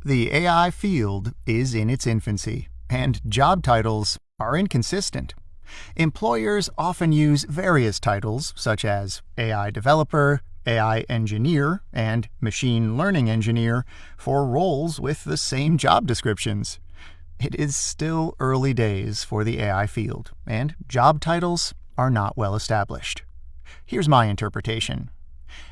The AI field is in its infancy, and job titles are inconsistent. Employers often use various titles such as AI developer, AI engineer, and machine learning engineer for roles with the same job descriptions. It is still early days for the AI field, and job titles are not well established. Here's my interpretation.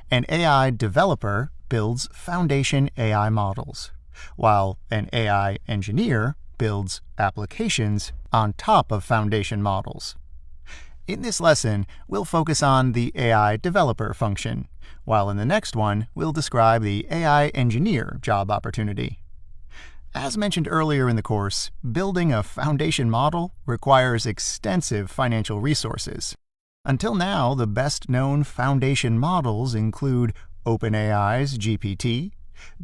An AI developer builds foundation AI models, while an AI engineer builds applications on top of foundation models. In this lesson, we'll focus on the AI developer function, while in the next one, we'll describe the AI engineer job opportunity. As mentioned earlier in the course, building a foundation model requires extensive financial resources. Until now, the best-known foundation models include OpenAI's GPT,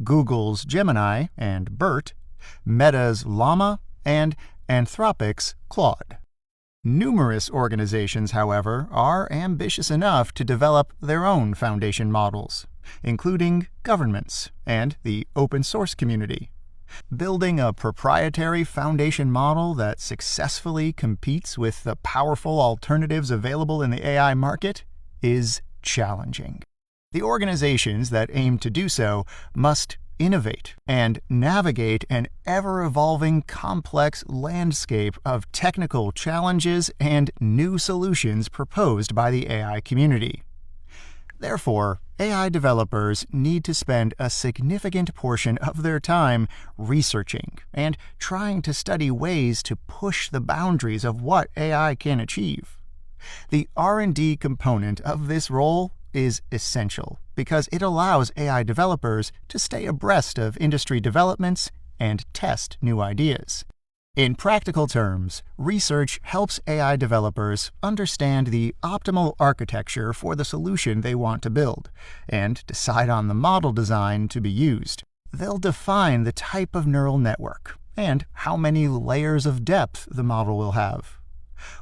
Google's Gemini and BERT, Meta's Llama, and Anthropic's Claude. Numerous organizations, however, are ambitious enough to develop their own foundation models, including governments and the open source community. Building a proprietary foundation model that successfully competes with the powerful alternatives available in the AI market is challenging. The organizations that aim to do so must innovate and navigate an ever-evolving complex landscape of technical challenges and new solutions proposed by the AI community. Therefore, AI developers need to spend a significant portion of their time researching and trying to study ways to push the boundaries of what AI can achieve. The R&D component of this role is essential because it allows AI developers to stay abreast of industry developments and test new ideas. In practical terms, research helps AI developers understand the optimal architecture for the solution they want to build and decide on the model design to be used. They'll define the type of neural network and how many layers of depth the model will have.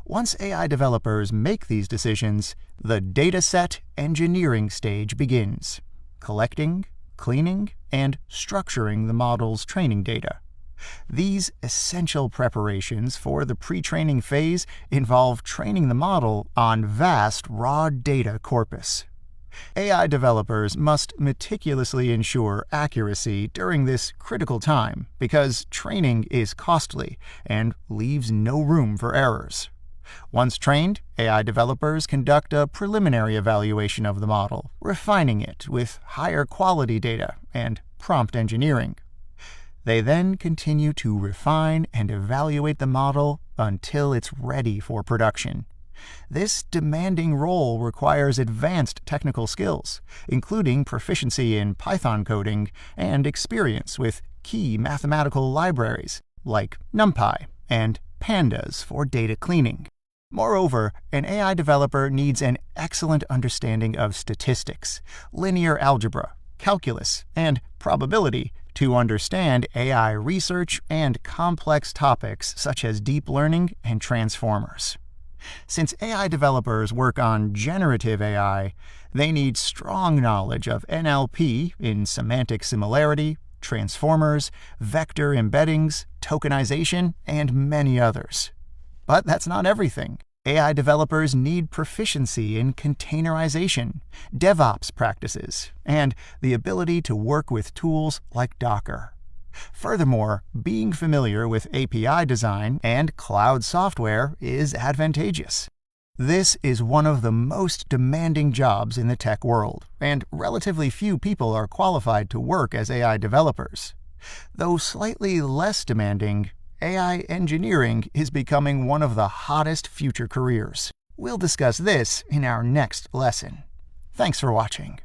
Once AI developers make these decisions, the dataset engineering stage begins, collecting, cleaning, and structuring the model's training data. These essential preparations for the pre-training phase involve training the model on vast raw data corpus. AI developers must meticulously ensure accuracy during this critical time because training is costly and leaves no room for errors. Once trained, AI developers conduct a preliminary evaluation of the model, refining it with higher quality data and prompt engineering. They then continue to refine and evaluate the model until it's ready for production. This demanding role requires advanced technical skills, including proficiency in Python coding and experience with key mathematical libraries like NumPy and Pandas for data cleaning. Moreover, an AI developer needs an excellent understanding of statistics, linear algebra, calculus, and probability to understand AI research and complex topics such as deep learning and transformers. Since AI developers work on generative AI, they need strong knowledge of NLP in semantic similarity, transformers, vector embeddings, tokenization, and many others. But that's not everything. AI developers need proficiency in containerization, DevOps practices, and the ability to work with tools like Docker. Furthermore, being familiar with API design and cloud software is advantageous. This is one of the most demanding jobs in the tech world, and relatively few people are qualified to work as AI developers. Though slightly less demanding, AI engineering is becoming one of the hottest future careers. We'll discuss this in our next lesson. Thanks for watching.